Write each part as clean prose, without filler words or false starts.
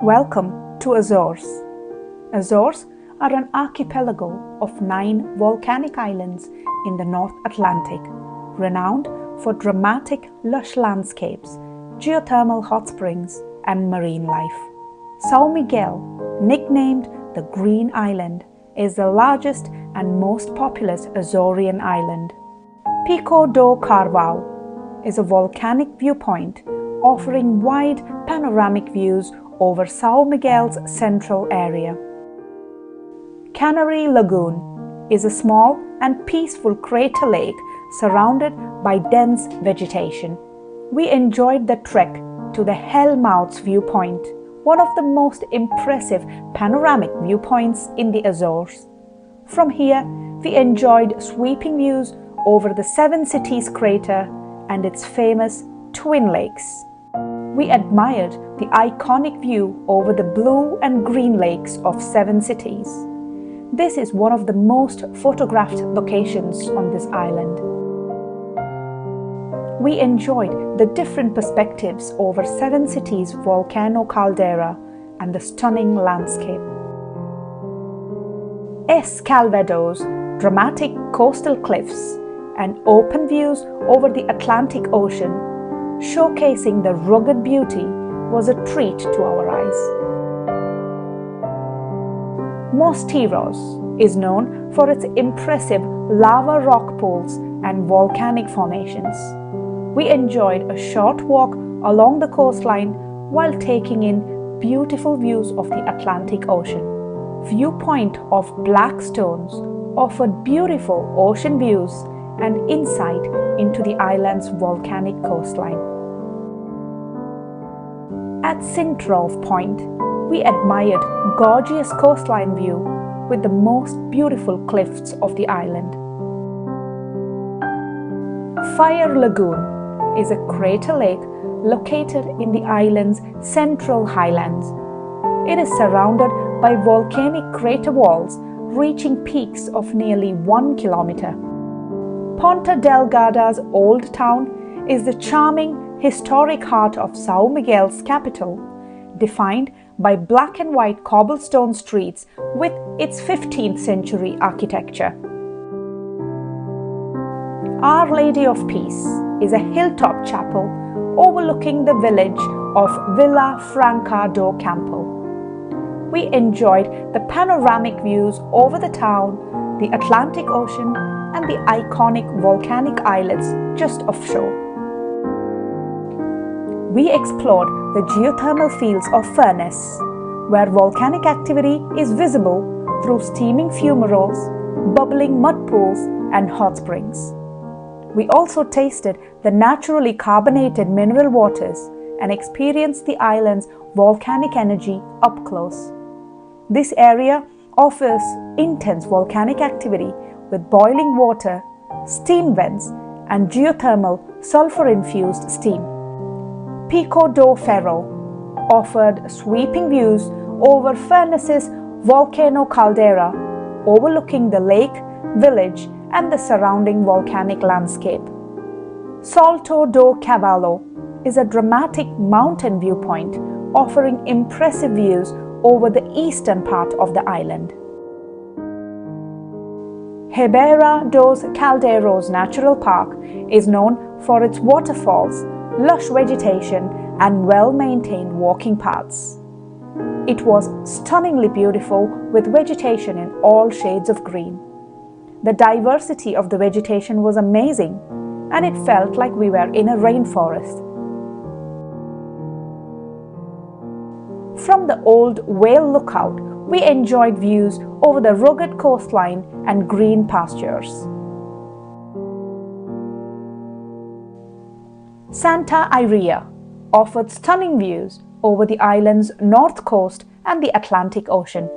Welcome to Azores. Azores are an archipelago of 9 volcanic islands in the North Atlantic, renowned for dramatic, lush landscapes, geothermal hot springs, and marine life. São Miguel, nicknamed the Green Island, is the largest and most populous Azorean island. Pico do Carvalho is a volcanic viewpoint offering wide panoramic views over São Miguel's central area. Canary Lagoon is a small and peaceful crater lake surrounded by dense vegetation. We enjoyed the trek to the Hellmouths viewpoint, one of the most impressive panoramic viewpoints in the Azores. From here, we enjoyed sweeping views over the Seven Cities crater and its famous Twin Lakes. We admired the iconic view over the blue and green lakes of Seven Cities. This is one of the most photographed locations on this island. We enjoyed the different perspectives over Seven Cities volcano caldera and the stunning landscape. Es Calvados, dramatic coastal cliffs and open views over the Atlantic Ocean, showcasing the rugged beauty, was a treat to our eyes. Mosteiros is known for its impressive lava rock pools and volcanic formations. We enjoyed a short walk along the coastline while taking in beautiful views of the Atlantic Ocean. Viewpoint of Black Stones offered beautiful ocean views and insight into the island's volcanic coastline. At Sintrove Point, we admired gorgeous coastline view with the most beautiful cliffs of the island. Fire Lagoon is a crater lake located in the island's central highlands. It is surrounded by volcanic crater walls reaching peaks of nearly 1 kilometer. Ponta Delgada's Old Town is the charming, historic heart of São Miguel's capital, defined by black and white cobblestone streets with its 15th century architecture. Our Lady of Peace is a hilltop chapel overlooking the village of Vila Franca do Campo. We enjoyed the panoramic views over the town, the Atlantic Ocean, and the iconic volcanic islets just offshore. We explored the geothermal fields of Furnace, where volcanic activity is visible through steaming fumaroles, bubbling mud pools, and hot springs. We also tasted the naturally carbonated mineral waters and experienced the island's volcanic energy up close. This area offers intense volcanic activity with boiling water, steam vents, and geothermal sulfur-infused steam. Pico do Ferro offered sweeping views over Furnace's volcano caldera, overlooking the lake, village, and the surrounding volcanic landscape. Salto do Cavallo is a dramatic mountain viewpoint offering impressive views over the eastern part of the island. Ribeira dos Caldeiros Natural Park is known for its waterfalls, lush vegetation, and well-maintained walking paths. It was stunningly beautiful with vegetation in all shades of green. The diversity of the vegetation was amazing, and it felt like we were in a rainforest. From the old whale lookout, we enjoyed views over the rugged coastline and green pastures. Santa Iria offered stunning views over the island's north coast and the Atlantic Ocean.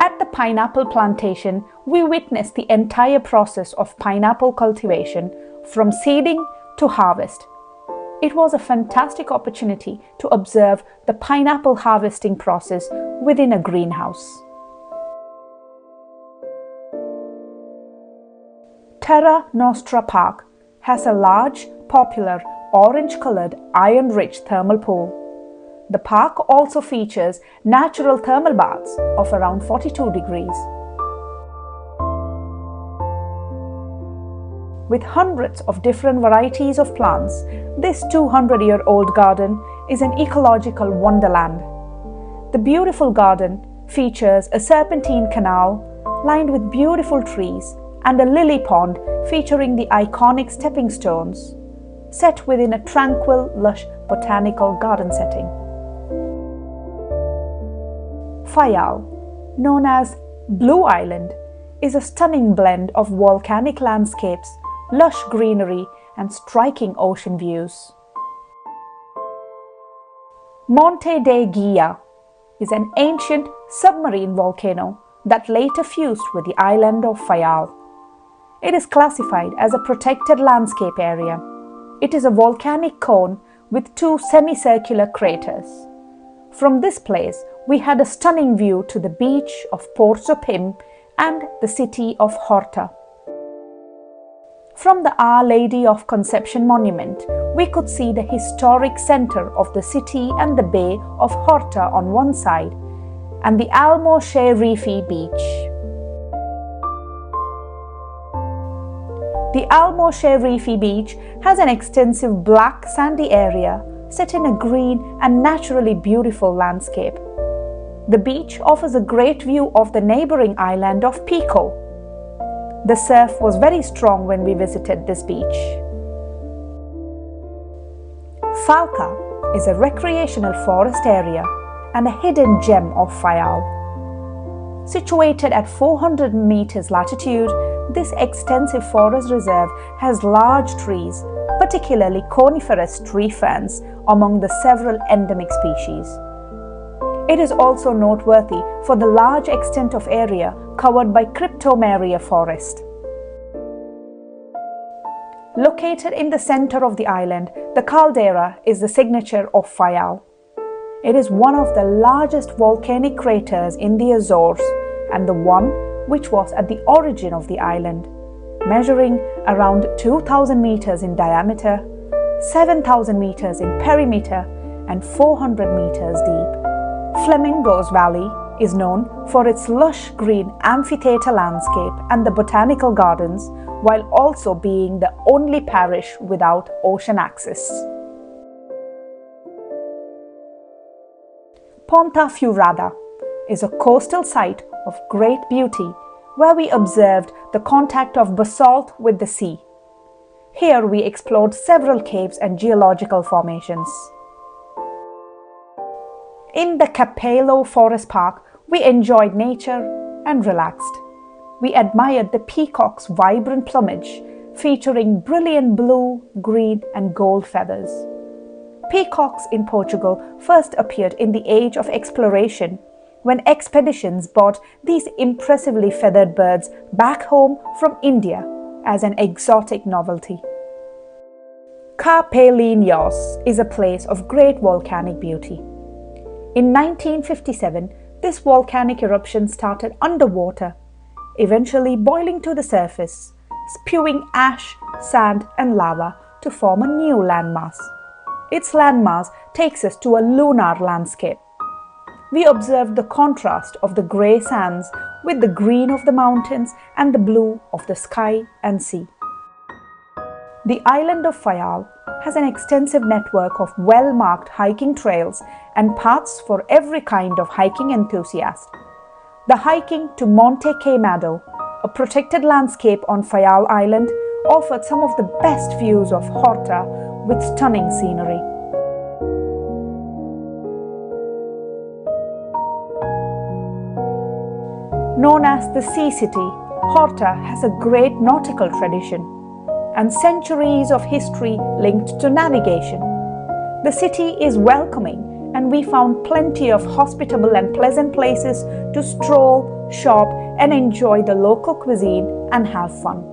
At the pineapple plantation, we witnessed the entire process of pineapple cultivation from seeding to harvest. It was a fantastic opportunity to observe the pineapple harvesting process within a greenhouse. Terra Nostra Park has a large, popular orange-colored iron-rich thermal pool. The park also features natural thermal baths of around 42 degrees. With hundreds of different varieties of plants, this 200-year-old garden is an ecological wonderland. The beautiful garden features a serpentine canal lined with beautiful trees and a lily pond featuring the iconic stepping stones, set within a tranquil, lush botanical garden setting. Fayal, known as Blue Island, is a stunning blend of volcanic landscapes, lush greenery, and striking ocean views. Monte de Guia is an ancient submarine volcano that later fused with the island of Fayal. It is classified as a protected landscape area. It is a volcanic cone with two semicircular craters. From this place, we had a stunning view to the beach of Porto Pim and the city of Horta. From the Our Lady of Conception monument, we could see the historic center of the city and the bay of Horta on one side, and the Almosherifi beach. The Almosherifi beach has an extensive black sandy area set in a green and naturally beautiful landscape. The beach offers a great view of the neighboring island of Pico. The surf was very strong when we visited this beach. Falca is a recreational forest area and a hidden gem of Fayal. Situated at 400 meters latitude, this extensive forest reserve has large trees, particularly coniferous tree ferns, among the several endemic species. It is also noteworthy for the large extent of area covered by cryptomeria forest. Located in the center of the island, the caldera is the signature of Fayal. It is one of the largest volcanic craters in the Azores and the one which was at the origin of the island, measuring around 2,000 meters in diameter, 7,000 meters in perimeter, and 400 meters deep. Flamingo's Valley is known for its lush green amphitheater landscape and the botanical gardens, while also being the only parish without ocean access. Ponta Furada is a coastal site of great beauty where we observed the contact of basalt with the sea. Here we explored several caves and geological formations. In the Capello Forest Park, we enjoyed nature and relaxed. We admired the peacock's vibrant plumage, featuring brilliant blue, green, and gold feathers. Peacocks in Portugal first appeared in the age of exploration, when expeditions brought these impressively feathered birds back home from India as an exotic novelty. Carpelinos is a place of great volcanic beauty. In 1957, this volcanic eruption started underwater, eventually boiling to the surface, spewing ash, sand, and lava to form a new landmass. Its landmass takes us to a lunar landscape. We observed the contrast of the grey sands with the green of the mountains and the blue of the sky and sea. The island of Fayal has an extensive network of well-marked hiking trails and paths for every kind of hiking enthusiast. The hiking to Monte Queimado, a protected landscape on Fayal Island, offered some of the best views of Horta with stunning scenery. Known as the Sea City, Horta has a great nautical tradition and centuries of history linked to navigation. The city is welcoming, and we found plenty of hospitable and pleasant places to stroll, shop, and enjoy the local cuisine and have fun.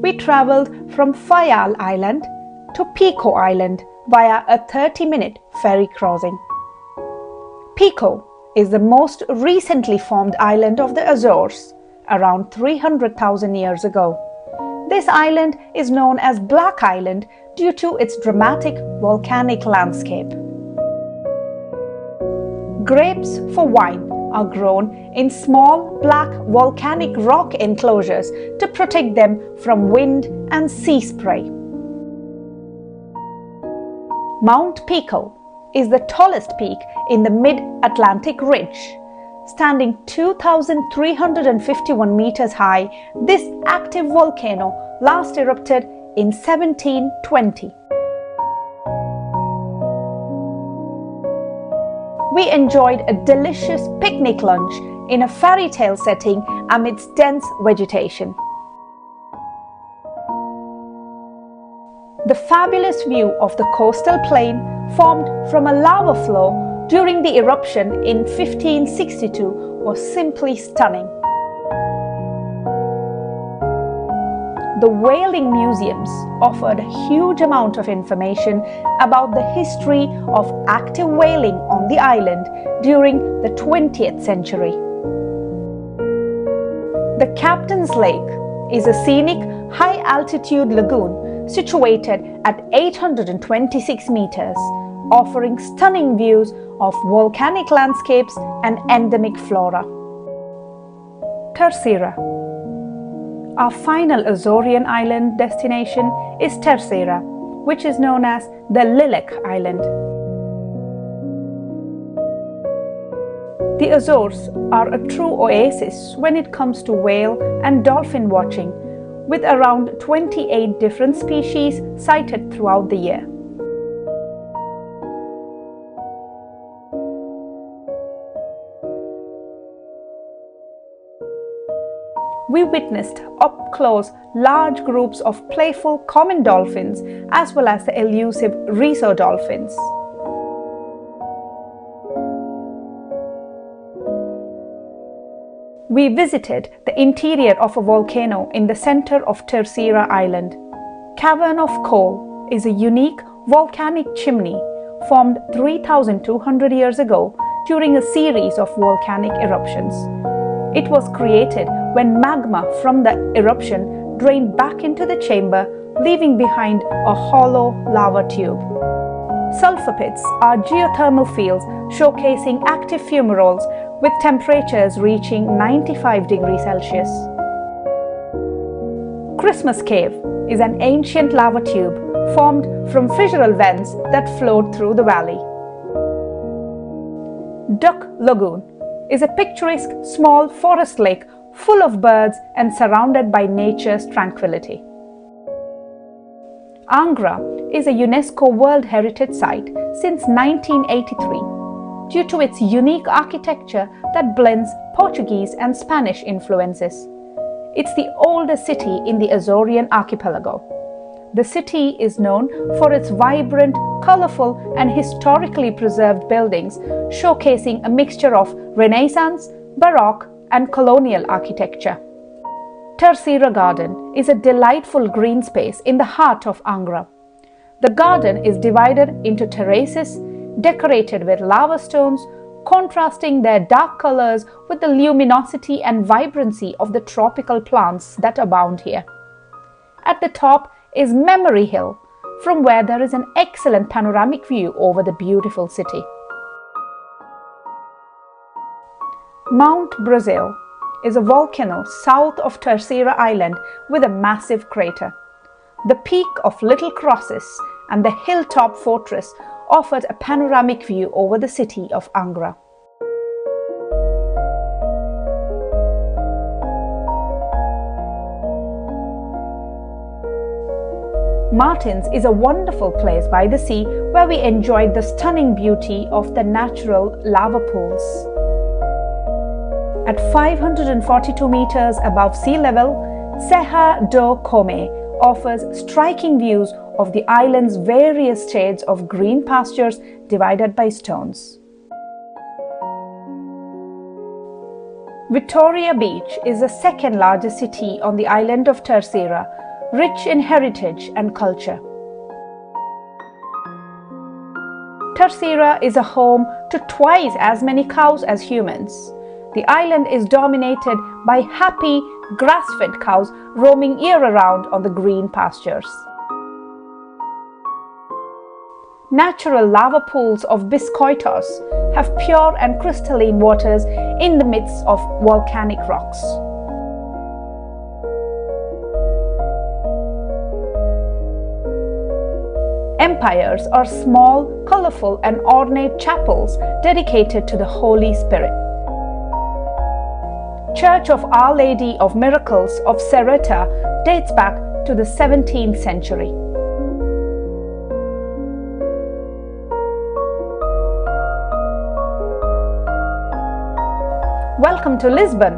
We traveled from Fayal Island to Pico Island via a 30-minute ferry crossing. Pico is the most recently formed island of the Azores, around 300,000 years ago. This island is known as Black Island due to its dramatic volcanic landscape. Grapes for wine are grown in small black volcanic rock enclosures to protect them from wind and sea spray. Mount Pico is the tallest peak in the mid-Atlantic ridge. Standing 2,351 meters high, this active volcano last erupted in 1720. We enjoyed a delicious picnic lunch in a fairy tale setting amidst dense vegetation. The fabulous view of the coastal plain formed from a lava flow during the eruption in 1562 was simply stunning. The whaling museums offered a huge amount of information about the history of active whaling on the island during the 20th century. The Captain's Lake is a scenic high-altitude lagoon situated at 826 meters, offering stunning views of volcanic landscapes and endemic flora. Terceira. Our final Azorean island destination is Terceira, which is known as the Lilac Island. The Azores are a true oasis when it comes to whale and dolphin watching, with around 28 different species sighted throughout the year. We witnessed up close large groups of playful common dolphins as well as the elusive Riso dolphins. We visited the interior of a volcano in the center of Terceira Island. Cavern of Coal is a unique volcanic chimney formed 3,200 years ago during a series of volcanic eruptions. It was created when magma from the eruption drained back into the chamber, leaving behind a hollow lava tube. Sulfur pits are geothermal fields showcasing active fumaroles with temperatures reaching 95 degrees Celsius. Christmas Cave is an ancient lava tube formed from fissural vents that flowed through the valley. Duck Lagoon is a picturesque small forest lake full of birds and surrounded by nature's tranquility. Angra is a UNESCO World Heritage Site since 1983 due to its unique architecture that blends Portuguese and Spanish influences. It's the oldest city in the Azorean archipelago. The city is known for its vibrant, colorful, and historically preserved buildings, showcasing a mixture of Renaissance, Baroque, and colonial architecture. Terceira Garden is a delightful green space in the heart of Angra. The garden is divided into terraces decorated with lava stones, contrasting their dark colors with the luminosity and vibrancy of the tropical plants that abound here. At the top is Memory Hill, from where there is an excellent panoramic view over the beautiful city. Mount Brazil is a volcano south of Terceira Island with a massive crater. The peak of Little Crosses and the hilltop fortress offered a panoramic view over the city of Angra. Martins is a wonderful place by the sea where we enjoyed the stunning beauty of the natural lava pools. At 542 meters above sea level, Serra do Come offers striking views of the island's various shades of green pastures divided by stones. Victoria Beach is the second largest city on the island of Terceira, rich in heritage and culture. Terceira is a home to twice as many cows as humans. The island is dominated by happy, grass-fed cows roaming year-round on the green pastures. Natural lava pools of Biscoitos have pure and crystalline waters in the midst of volcanic rocks. Empires are small, colorful and ornate chapels dedicated to the Holy Spirit. Church of Our Lady of Miracles of Serreta dates back to the 17th century. Welcome to Lisbon.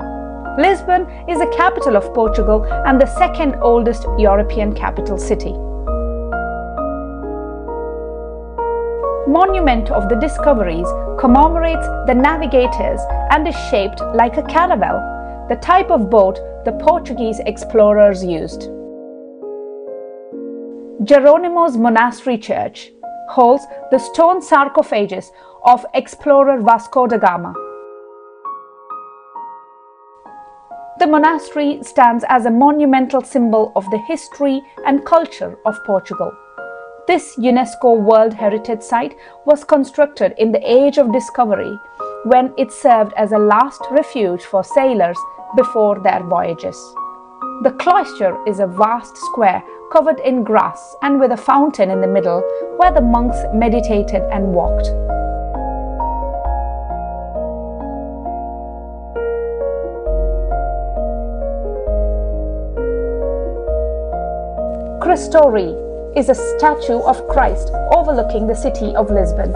Lisbon is the capital of Portugal and the second oldest European capital city. Monument of the Discoveries commemorates the navigators and is shaped like a caravel, the type of boat the Portuguese explorers used. Jerónimo's Monastery Church holds the stone sarcophagus of explorer Vasco da Gama. The monastery stands as a monumental symbol of the history and culture of Portugal. This UNESCO World Heritage Site was constructed in the Age of Discovery, when it served as a last refuge for sailors before their voyages. The cloister is a vast square covered in grass and with a fountain in the middle where the monks meditated and walked. Christori is a statue of Christ overlooking the city of Lisbon.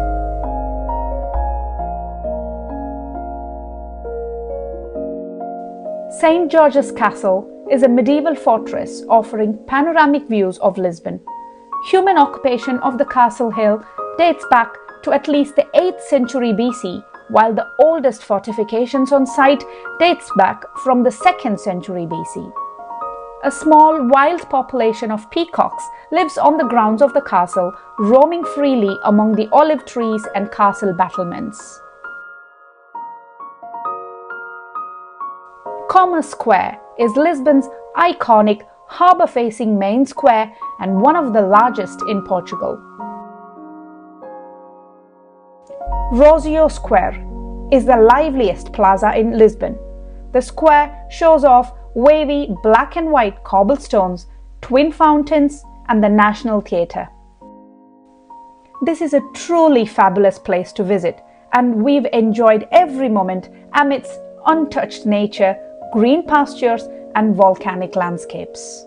St. George's Castle is a medieval fortress offering panoramic views of Lisbon. Human occupation of the castle hill dates back to at least the 8th century BC, while the oldest fortifications on site dates back from the 2nd century BC. A small wild population of peacocks lives on the grounds of the castle, roaming freely among the olive trees and castle battlements. Commerce Square is Lisbon's iconic harbour-facing main square and one of the largest in Portugal. Rossio Square is the liveliest plaza in Lisbon. The square shows off wavy black and white cobblestones, twin fountains and the National Theatre. This is a truly fabulous place to visit and we've enjoyed every moment amidst untouched nature, green pastures and volcanic landscapes.